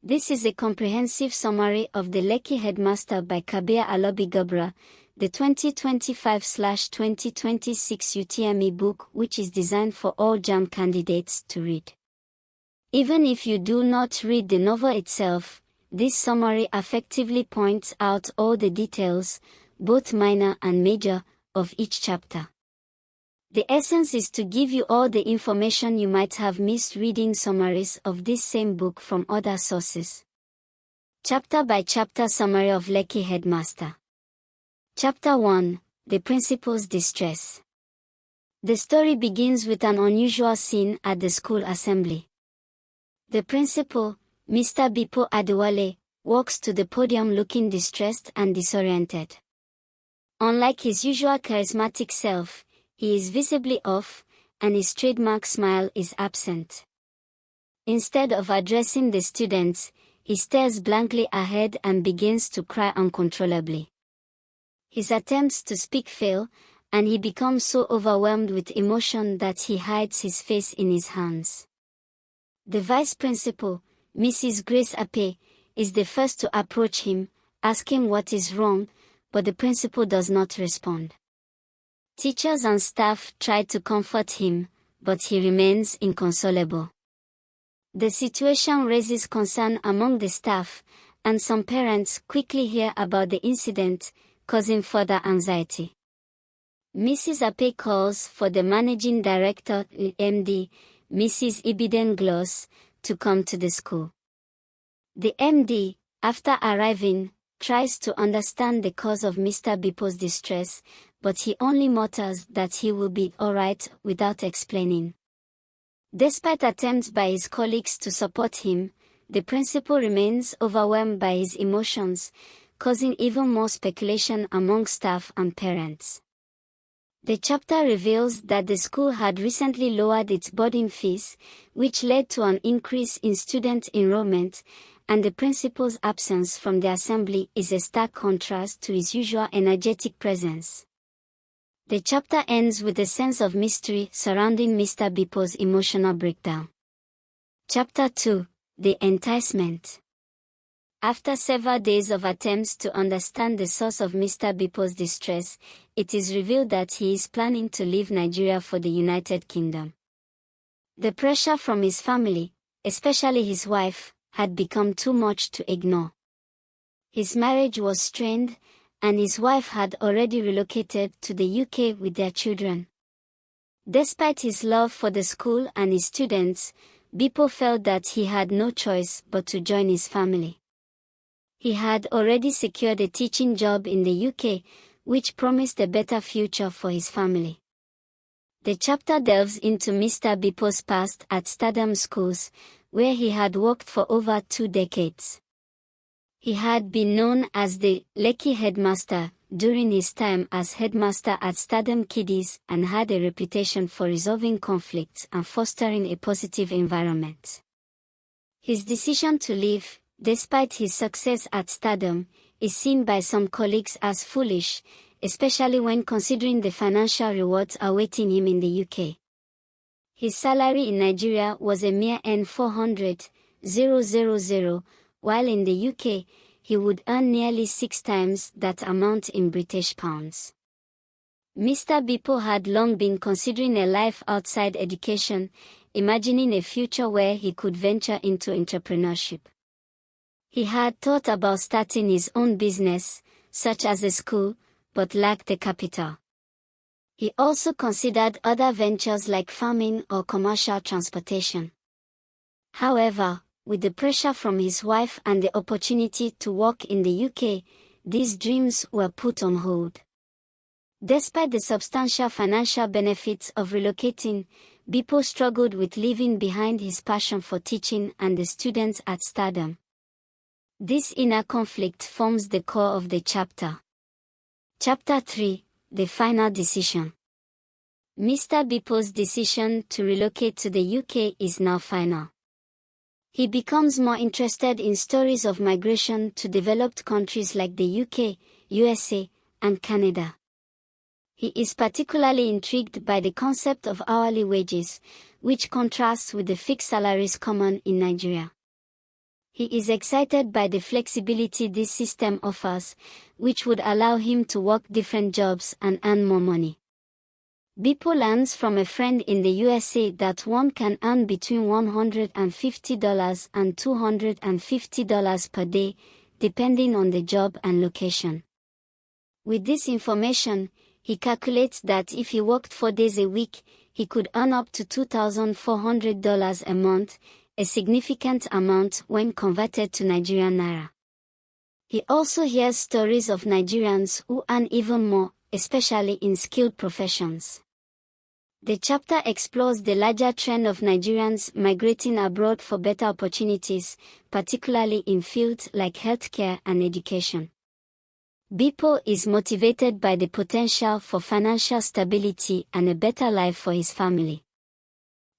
This is a comprehensive summary of the Lekki Headmaster by Kabir Alabi Garba, the 2025/2026 UTME book, which is designed for all JAMB candidates to read. Even if you do not read the novel itself, this summary effectively points out all the details, both minor and major, of each chapter. The essence is to give you all the information you might have missed reading summaries of this same book from other sources. Chapter by chapter summary of Lekki Headmaster. Chapter 1, The Principal's Distress. The story begins with an unusual scene at the school assembly. The principal, Mr. Bepo Adewale, walks to the podium looking distressed and disoriented. Unlike his usual charismatic self, he is visibly off, and his trademark smile is absent. Instead of addressing the students, he stares blankly ahead and begins to cry uncontrollably. His attempts to speak fail, and he becomes so overwhelmed with emotion that he hides his face in his hands. The vice principal, Mrs. Grace Ape, is the first to approach him, asking what is wrong, but the principal does not respond. Teachers and staff try to comfort him, but he remains inconsolable. The situation raises concern among the staff, and some parents quickly hear about the incident, causing further anxiety. Mrs. Ape calls for the managing director, MD, Mrs. Ibiden Gloss, to come to the school. The MD, after arriving, tries to understand the cause of Mr. Bepo's distress, but he only mutters that he will be alright without explaining. Despite attempts by his colleagues to support him, the principal remains overwhelmed by his emotions, causing even more speculation among staff and parents. The chapter reveals that the school had recently lowered its boarding fees, which led to an increase in student enrollment, and the principal's absence from the assembly is a stark contrast to his usual energetic presence. The chapter ends with a sense of mystery surrounding Mr. Bepo's emotional breakdown. Chapter 2, The Enticement. After several days of attempts to understand the source of Mr. Bepo's distress, it is revealed that he is planning to leave Nigeria for the United Kingdom. The pressure from his family, especially his wife, had become too much to ignore. His marriage was strained, and his wife had already relocated to the UK with their children. Despite his love for the school and his students, Bepo felt that he had no choice but to join his family. He had already secured a teaching job in the UK, which promised a better future for his family. The chapter delves into Mr. Bepo's past at Stardom Schools, where he had worked for over 2 decades. He had been known as the Lekki Headmaster during his time as headmaster at Stardom Kiddies and had a reputation for resolving conflicts and fostering a positive environment. His decision to leave, despite his success at Stardom, is seen by some colleagues as foolish, especially when considering the financial rewards awaiting him in the UK. His salary in Nigeria was a mere N400,000, while in the UK, he would earn nearly 6 times that amount in British pounds. Mr. Bepo had long been considering a life outside education, imagining a future where he could venture into entrepreneurship. He had thought about starting his own business, such as a school, but lacked the capital. He also considered other ventures like farming or commercial transportation. However, with the pressure from his wife and the opportunity to work in the UK, these dreams were put on hold. Despite the substantial financial benefits of relocating, Bepo struggled with leaving behind his passion for teaching and the students at Stardom. This inner conflict forms the core of the chapter. Chapter 3, The Final Decision. Mr. Bepo's decision to relocate to the UK is now final. He becomes more interested in stories of migration to developed countries like the UK, USA, and Canada. He is particularly intrigued by the concept of hourly wages, which contrasts with the fixed salaries common in Nigeria. He is excited by the flexibility this system offers, which would allow him to work different jobs and earn more money. Bepo learns from a friend in the USA that one can earn between $150 and $250 per day, depending on the job and location. With this information, he calculates that if he worked 4 days a week, he could earn up to $2,400 a month, a significant amount when converted to Nigerian naira. He also hears stories of Nigerians who earn even more, especially in skilled professions. The chapter explores the larger trend of Nigerians migrating abroad for better opportunities, particularly in fields like healthcare and education. Bepo is motivated by the potential for financial stability and a better life for his family.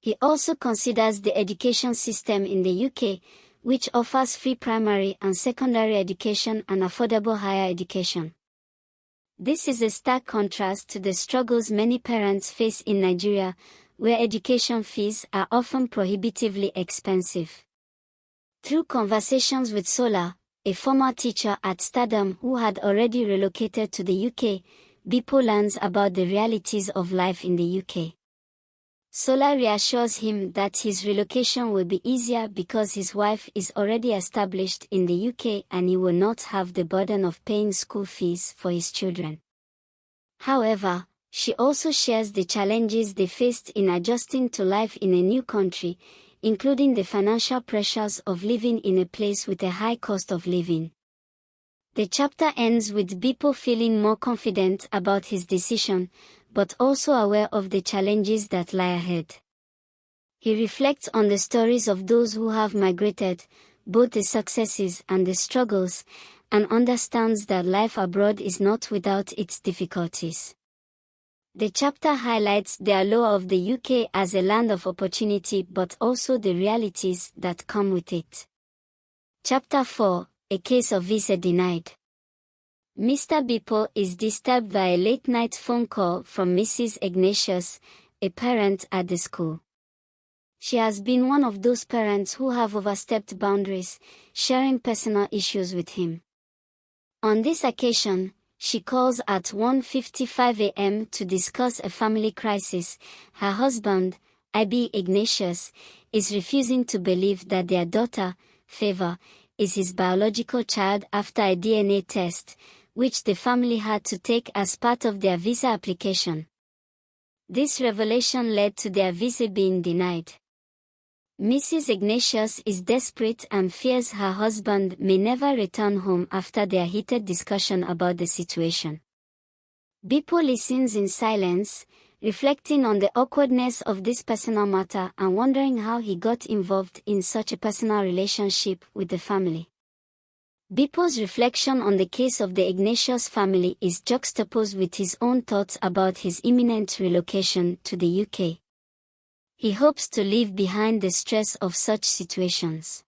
He also considers the education system in the UK, which offers free primary and secondary education and affordable higher education. This is a stark contrast to the struggles many parents face in Nigeria, where education fees are often prohibitively expensive. Through conversations with Sola, a former teacher at Stardom who had already relocated to the UK, Bepo learns about the realities of life in the UK. Sola reassures him that his relocation will be easier because his wife is already established in the UK and he will not have the burden of paying school fees for his children. However, she also shares the challenges they faced in adjusting to life in a new country, including the financial pressures of living in a place with a high cost of living. The chapter ends with Bepo feeling more confident about his decision, but also aware of the challenges that lie ahead. He reflects on the stories of those who have migrated, both the successes and the struggles, and understands that life abroad is not without its difficulties. The chapter highlights the allure of the UK as a land of opportunity but also the realities that come with it. Chapter 4: A Case of Visa Denied. Mr. Bepo is disturbed by a late-night phone call from Mrs. Ignatius, a parent at the school. She has been one of those parents who have overstepped boundaries, sharing personal issues with him. On this occasion, she calls at 1:55 a.m. to discuss a family crisis. Her husband, I.B. Ignatius, is refusing to believe that their daughter, Favor, is his biological child after a DNA test, which the family had to take as part of their visa application. This revelation led to their visa being denied. Mrs. Ignatius is desperate and fears her husband may never return home after their heated discussion about the situation. Bepo listens in silence, reflecting on the awkwardness of this personal matter and wondering how he got involved in such a personal relationship with the family. Bepo's reflection on the case of the Ignatius family is juxtaposed with his own thoughts about his imminent relocation to the UK. He hopes to leave behind the stress of such situations.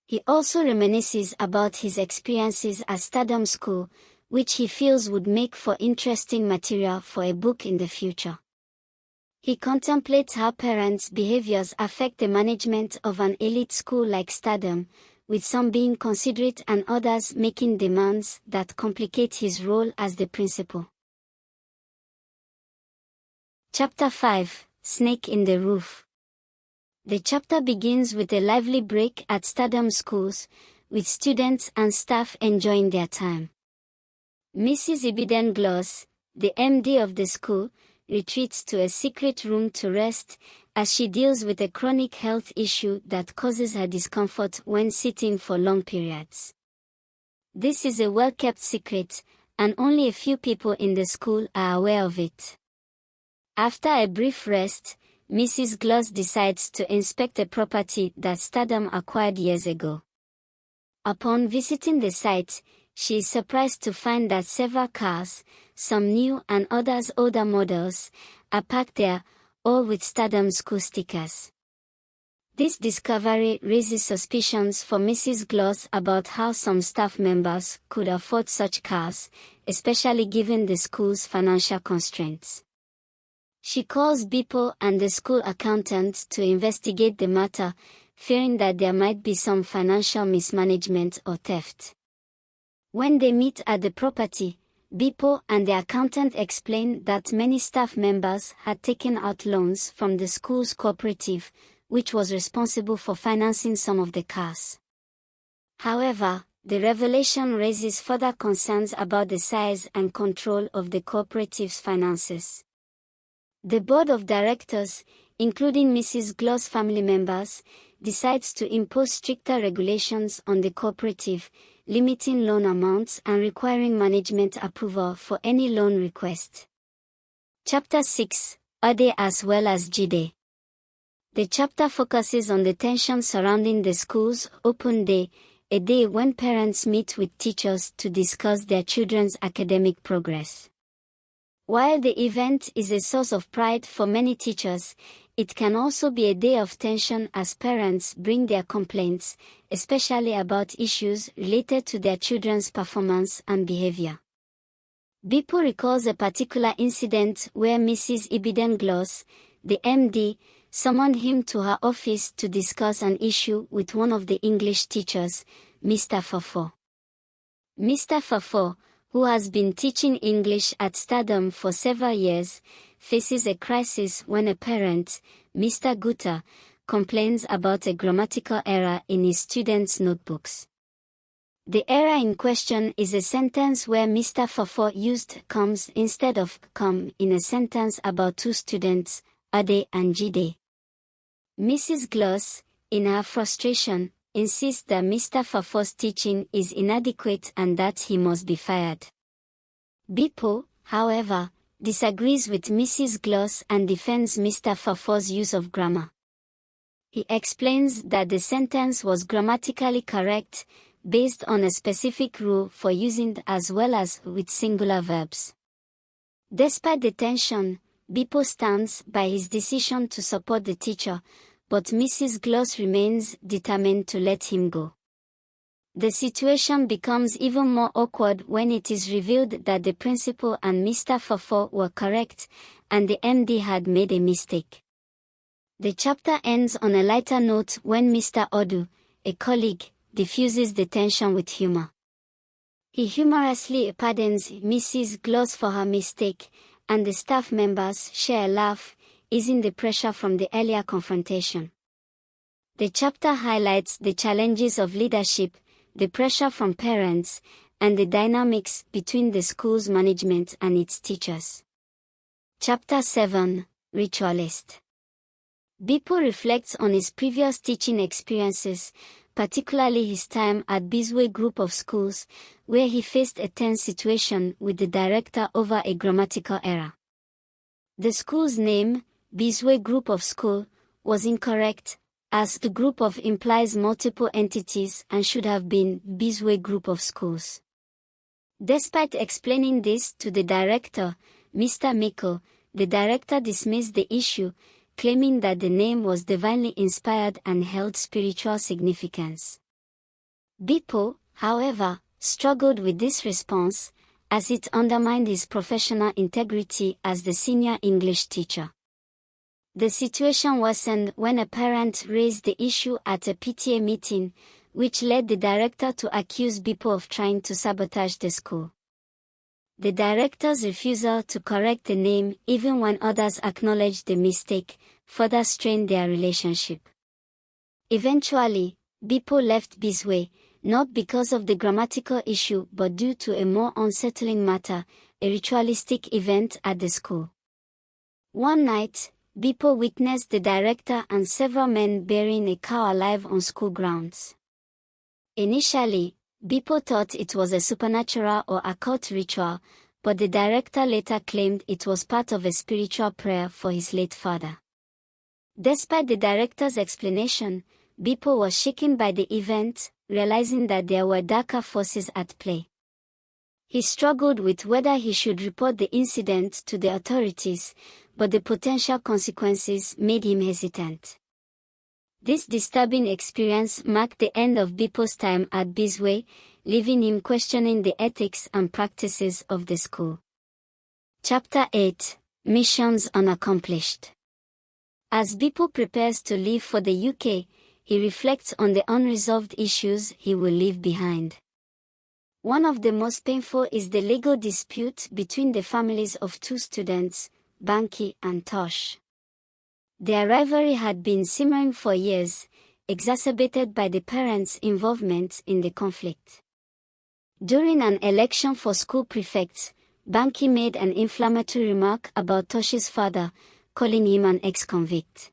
He also reminisces about his experiences at Stardom School, which he feels would make for interesting material for a book in the future. He contemplates how parents' behaviors affect the management of an elite school like Stardom, with some being considerate and others making demands that complicate his role as the principal. Chapter 5: Snake in the Roof. The chapter begins with a lively break at Stardom schools, with students and staff enjoying their time. Mrs. Ibiden Gloss, the MD of the school, retreats to a secret room to rest, as she deals with a chronic health issue that causes her discomfort when sitting for long periods. This is a well-kept secret, and only a few people in the school are aware of it. After a brief rest, Mrs. Gloss decides to inspect a property that Stardom acquired years ago. Upon visiting the site, she is surprised to find that several cars, some new and others older models, are parked there, all with Stardom school stickers. This discovery raises suspicions for Mrs. Gloss about how some staff members could afford such cars, especially given the school's financial constraints. She calls Bepo and the school accountant to investigate the matter, fearing that there might be some financial mismanagement or theft. When they meet at the property, Bepo and the accountant explain that many staff members had taken out loans from the school's cooperative, which was responsible for financing some of the cars. However, the revelation raises further concerns about the size and control of the cooperative's finances. The board of directors, including Mrs. Glow's family members, decides to impose stricter regulations on the cooperative, limiting loan amounts and requiring management approval for any loan request. Chapter 6, Ode as well as Jide. The chapter focuses on the tension surrounding the school's open day, a day when parents meet with teachers to discuss their children's academic progress. While the event is a source of pride for many teachers, it can also be a day of tension as parents bring their complaints, especially about issues related to their children's performance and behavior. Bepo recalls a particular incident where Mrs. Ibiden Gloss, the MD, summoned him to her office to discuss an issue with one of the English teachers, Mr. Fafo. Mr. Fafo, who has been teaching English at Stardom for several years, faces a crisis when a parent, Mr. Guta, complains about a grammatical error in his students' notebooks. The error in question is a sentence where Mr. Fafo used comes instead of come in a sentence about two students, Ade and Jide. Mrs. Gloss, in her frustration, insists that Mr. Fafo's teaching is inadequate and that he must be fired. Bepo, however, disagrees with Mrs. Gloss and defends Mr. Fafo's use of grammar. He explains that the sentence was grammatically correct, based on a specific rule for using as well as with singular verbs. Despite the tension, Bepo stands by his decision to support the teacher, but Mrs. Gloss remains determined to let him go. The situation becomes even more awkward when it is revealed that the principal and Mr. Fafo were correct, and the MD had made a mistake. The chapter ends on a lighter note when Mr. Odu, a colleague, diffuses the tension with humor. He humorously pardons Mrs. Gloss for her mistake, and the staff members share a laugh, easing the pressure from the earlier confrontation. The chapter highlights the challenges of leadership, the pressure from parents, and the dynamics between the school's management and its teachers. Chapter 7, Ritualist. Bepo reflects on his previous teaching experiences, particularly his time at Bizwe Group of Schools, where he faced a tense situation with the director over a grammatical error. The school's name, Bizwe Group of School, was incorrect, as the group of implies multiple entities and should have been Bizwe Group of Schools. Despite explaining this to the director, Mr. Miko, the director dismissed the issue, claiming that the name was divinely inspired and held spiritual significance. Bepo, however, struggled with this response, as it undermined his professional integrity as the senior English teacher. The situation worsened when a parent raised the issue at a PTA meeting, which led the director to accuse Bepo of trying to sabotage the school. The director's refusal to correct the name even when others acknowledged the mistake, further strained their relationship. Eventually, Bepo left Bizwe, not because of the grammatical issue but due to a more unsettling matter, a ritualistic event at the school. One night, Bepo witnessed the director and several men burying a cow alive on school grounds. Initially, Bepo thought it was a supernatural or occult ritual, but the director later claimed it was part of a spiritual prayer for his late father. Despite the director's explanation, Bepo was shaken by the event, realizing that there were darker forces at play. He struggled with whether he should report the incident to the authorities, but the potential consequences made him hesitant. This disturbing experience marked the end of Bepo's time at Bizwe, leaving him questioning the ethics and practices of the school. Chapter 8, Missions Unaccomplished. As Bepo prepares to leave for the UK, he reflects on the unresolved issues he will leave behind. One of the most painful is the legal dispute between the families of two students, Banky and Tosh. Their rivalry had been simmering for years, exacerbated by the parents' involvement in the conflict. During an election for school prefects, Banky made an inflammatory remark about Tosh's father, calling him an ex-convict.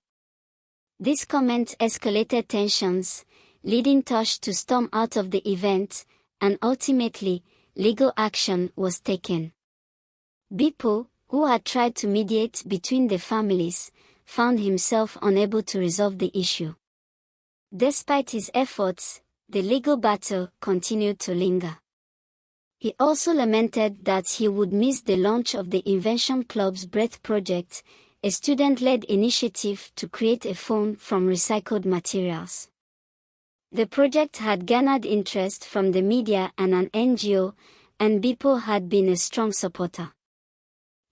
This comment escalated tensions, leading Tosh to storm out of the event, and ultimately, legal action was taken. Bepo, who had tried to mediate between the families, found himself unable to resolve the issue. Despite his efforts, the legal battle continued to linger. He also lamented that he would miss the launch of the Invention Club's Breath project, a student-led initiative to create a phone from recycled materials. The project had garnered interest from the media and an NGO, and Bepo had been a strong supporter.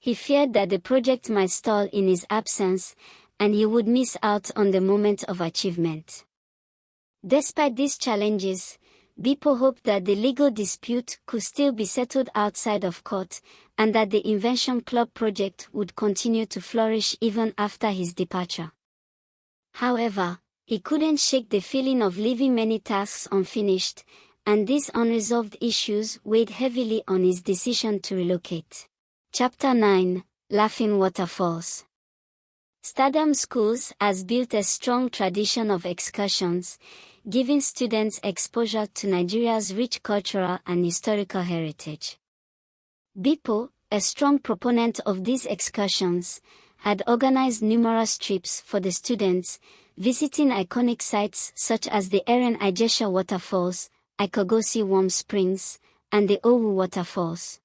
He feared that the project might stall in his absence, and he would miss out on the moment of achievement. Despite these challenges, Bepo hoped that the legal dispute could still be settled outside of court, and that the Invention Club project would continue to flourish even after his departure. However, he couldn't shake the feeling of leaving many tasks unfinished, and these unresolved issues weighed heavily on his decision to relocate. Chapter 9: Laughing Waterfalls. Stardom Schools has built a strong tradition of excursions, giving students exposure to Nigeria's rich cultural and historical heritage. Bepo, a strong proponent of these excursions, had organized numerous trips for the students, visiting iconic sites such as the Erin Ijesha Waterfalls, Ikogosi Warm Springs, and the Owu Waterfalls.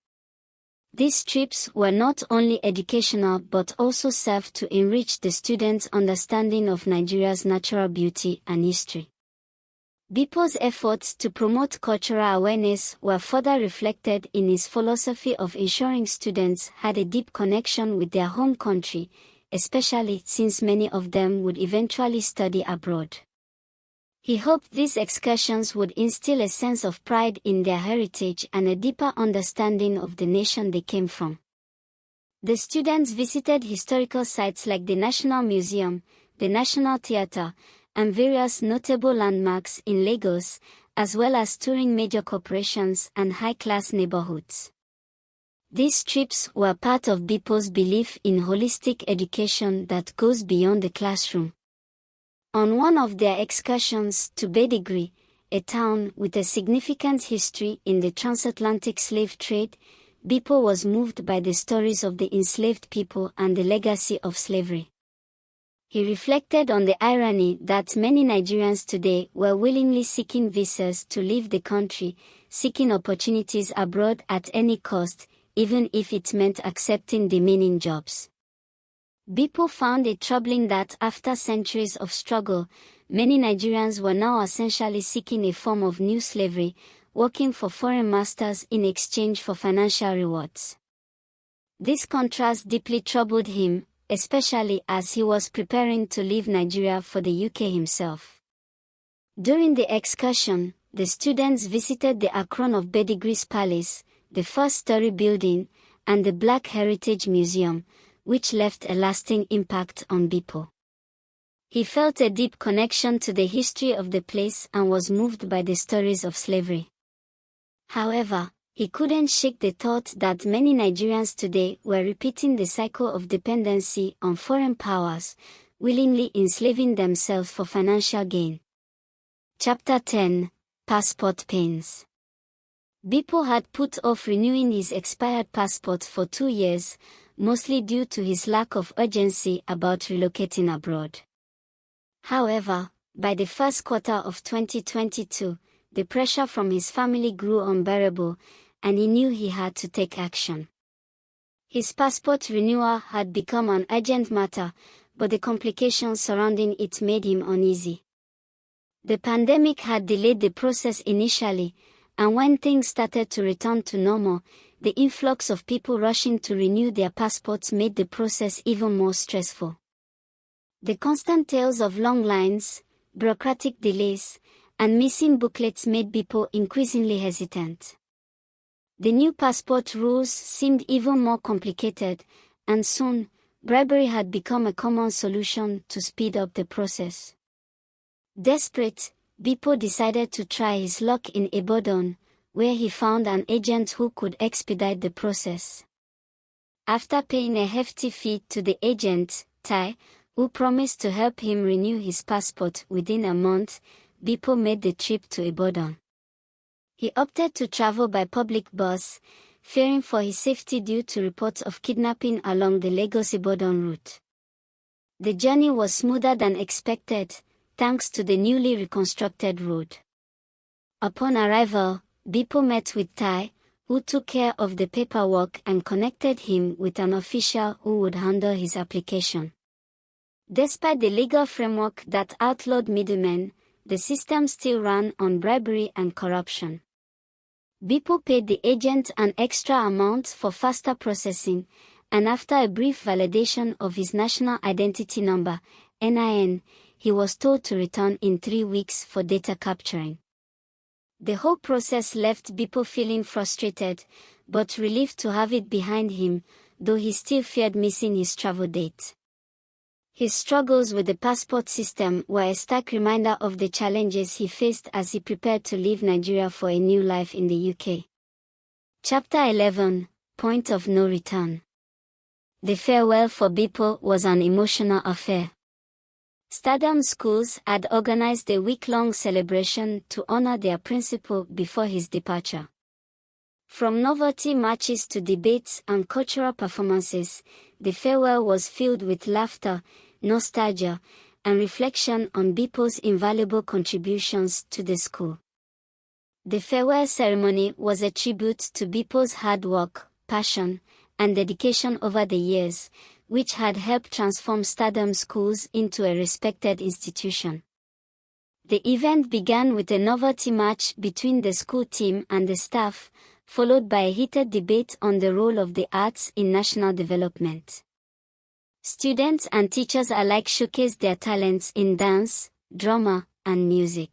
These trips were not only educational but also served to enrich the students' understanding of Nigeria's natural beauty and history. Bepo's efforts to promote cultural awareness were further reflected in his philosophy of ensuring students had a deep connection with their home country, especially since many of them would eventually study abroad. He hoped these excursions would instill a sense of pride in their heritage and a deeper understanding of the nation they came from. The students visited historical sites like the National Museum, the National Theatre, and various notable landmarks in Lagos, as well as touring major corporations and high-class neighborhoods. These trips were part of Bepo's belief in holistic education that goes beyond the classroom. On one of their excursions to Badagry, a town with a significant history in the transatlantic slave trade, Bepo was moved by the stories of the enslaved people and the legacy of slavery. He reflected on the irony that many Nigerians today were willingly seeking visas to leave the country, seeking opportunities abroad at any cost, even if it meant accepting demeaning jobs. Bepo found it troubling that after centuries of struggle, many Nigerians were now essentially seeking a form of new slavery, working for foreign masters in exchange for financial rewards. This contrast deeply troubled him, especially as he was preparing to leave Nigeria for the UK himself. During the excursion, the students visited the Akron of Badagry's Palace, the first-story building, and the Black Heritage Museum, which left a lasting impact on Bepo. He felt a deep connection to the history of the place and was moved by the stories of slavery. However, he couldn't shake the thought that many Nigerians today were repeating the cycle of dependency on foreign powers, willingly enslaving themselves for financial gain. Chapter 10: Passport Pains. Bepo had put off renewing his expired passport for 2 years, mostly due to his lack of urgency about relocating abroad. However, by the first quarter of 2022, the pressure from his family grew unbearable, and he knew he had to take action. His passport renewal had become an urgent matter, but the complications surrounding it made him uneasy. The pandemic had delayed the process initially, and when things started to return to normal, the influx of people rushing to renew their passports made the process even more stressful. The constant tales of long lines, bureaucratic delays, and missing booklets made Bepo increasingly hesitant. The new passport rules seemed even more complicated, and soon, bribery had become a common solution to speed up the process. Desperate, Bepo decided to try his luck in Ibadan, where he found an agent who could expedite the process. After paying a hefty fee to the agent, Tai, who promised to help him renew his passport within a month, Bepo made the trip to Ibadan. He opted to travel by public bus, fearing for his safety due to reports of kidnapping along the Lagos-Ibadan route. The journey was smoother than expected, thanks to the newly reconstructed road. Upon arrival, Bepo met with Tai, who took care of the paperwork and connected him with an official who would handle his application. Despite the legal framework that outlawed middlemen, the system still ran on bribery and corruption. Bepo paid the agent an extra amount for faster processing, and after a brief validation of his national identity number, NIN, he was told to return in 3 weeks for data capturing. The whole process left Bepo feeling frustrated, but relieved to have it behind him, though he still feared missing his travel date. His struggles with the passport system were a stark reminder of the challenges he faced as he prepared to leave Nigeria for a new life in the UK. Chapter 11, Point of No Return. The farewell for Bepo was an emotional affair. Stardom schools had organized a week-long celebration to honor their principal before his departure. From novelty matches to debates and cultural performances, the farewell was filled with laughter, nostalgia, and reflection on Bepo's invaluable contributions to the school. The farewell ceremony was a tribute to Bepo's hard work, passion, and dedication over the years, which had helped transform Stardom schools into a respected institution. The event began with a novelty match between the school team and the staff, followed by a heated debate on the role of the arts in national development. Students and teachers alike showcased their talents in dance, drama, and music.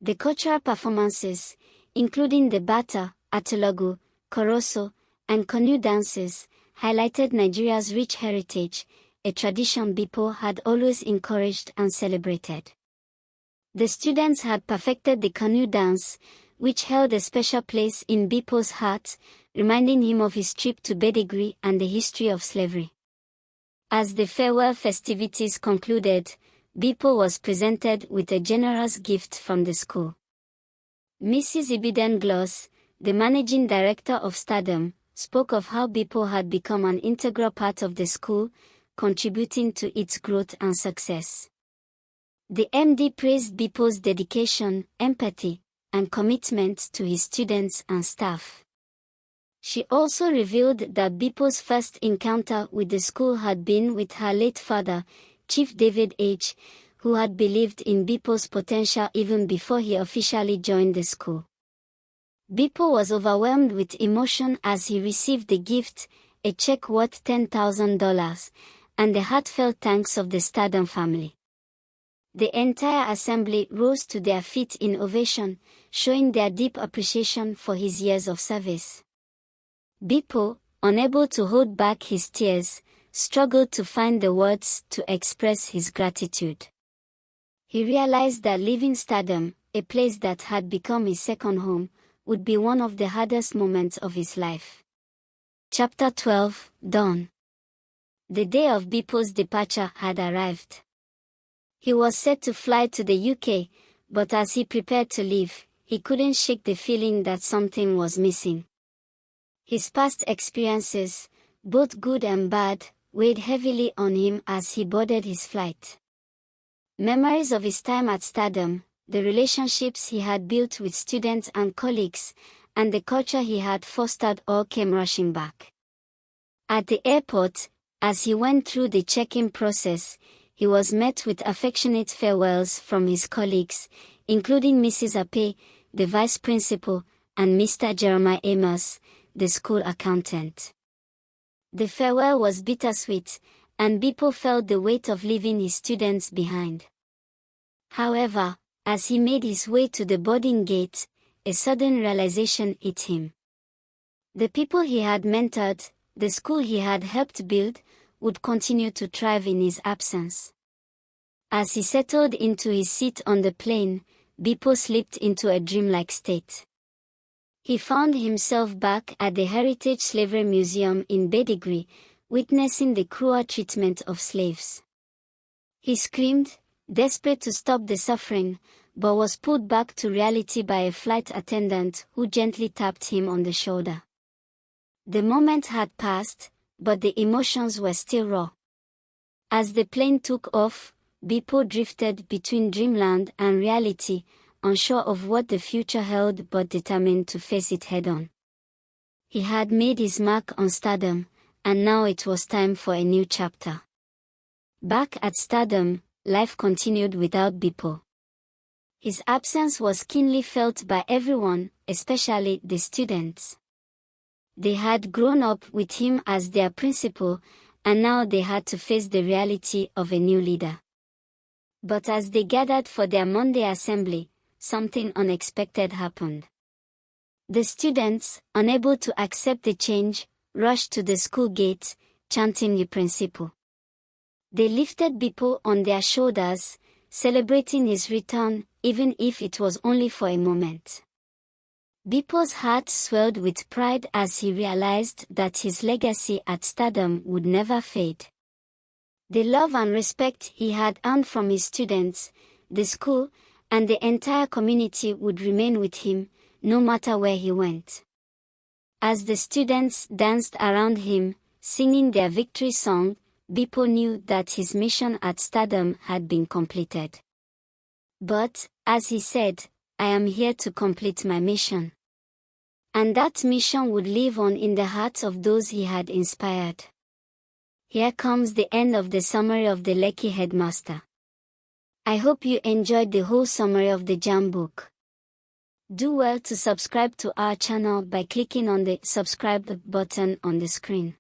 The cultural performances, including the Bata, Atologu, Koroso, and Canoe dances, highlighted Nigeria's rich heritage, a tradition Bepo had always encouraged and celebrated. The students had perfected the canoe dance, which held a special place in Bepo's heart, reminding him of his trip to Badagry and the history of slavery. As the farewell festivities concluded, Bepo was presented with a generous gift from the school. Mrs. Ibiden Gloss, the managing director of Stardom, spoke of how Bepo had become an integral part of the school, contributing to its growth and success. The MD praised Bepo's dedication, empathy, and commitment to his students and staff. She also revealed that Bepo's first encounter with the school had been with her late father, Chief David H., who had believed in Bepo's potential even before he officially joined the school. Bepo was overwhelmed with emotion as he received the gift, a check worth $10,000, and the heartfelt thanks of the Stardom family. The entire assembly rose to their feet in ovation, showing their deep appreciation for his years of service. Bepo, unable to hold back his tears, struggled to find the words to express his gratitude. He realized that leaving Stardom, a place that had become his second home, would be one of the hardest moments of his life. Chapter 12, Dawn. The day of Bepo's departure had arrived. He was set to fly to the UK, but as he prepared to leave, he couldn't shake the feeling that something was missing. His past experiences, both good and bad, weighed heavily on him as he boarded his flight. Memories of his time at Stardom, the relationships he had built with students and colleagues, and the culture he had fostered all came rushing back. At the airport, as he went through the check-in process, he was met with affectionate farewells from his colleagues, including Mrs. Ape, the vice principal, and Mr. Jeremiah Amos, the school accountant. The farewell was bittersweet, and Bepo felt the weight of leaving his students behind. However, as he made his way to the boarding gate, a sudden realization hit him. The people he had mentored, the school he had helped build, would continue to thrive in his absence. As he settled into his seat on the plane, Bepo slipped into a dreamlike state. He found himself back at the Heritage Slavery Museum in Bedigri, witnessing the cruel treatment of slaves. He screamed, desperate to stop the suffering, but was pulled back to reality by a flight attendant who gently tapped him on the shoulder. The moment had passed, but the emotions were still raw. As the plane took off, Bepo drifted between dreamland and reality, unsure of what the future held but determined to face it head-on. He had made his mark on stardom, and now it was time for a new chapter. Back at stardom, life continued without Bepo. His absence was keenly felt by everyone, especially the students. They had grown up with him as their principal, and now they had to face the reality of a new leader. But as they gathered for their Monday assembly, something unexpected happened. The students, unable to accept the change, rushed to the school gate, chanting the principal. They lifted Bepo on their shoulders, celebrating his return, even if it was only for a moment. Bepo's heart swelled with pride as he realized that his legacy at stardom would never fade. The love and respect he had earned from his students, the school, and the entire community would remain with him, no matter where he went. As the students danced around him, singing their victory song, Bepo knew that his mission at stardom had been completed. But, as he said, I am here to complete my mission. And that mission would live on in the hearts of those he had inspired. Here comes the end of the summary of the Lekki Headmaster. I hope you enjoyed the whole summary of the JAMB book. Do well to subscribe to our channel by clicking on the subscribe button on the screen.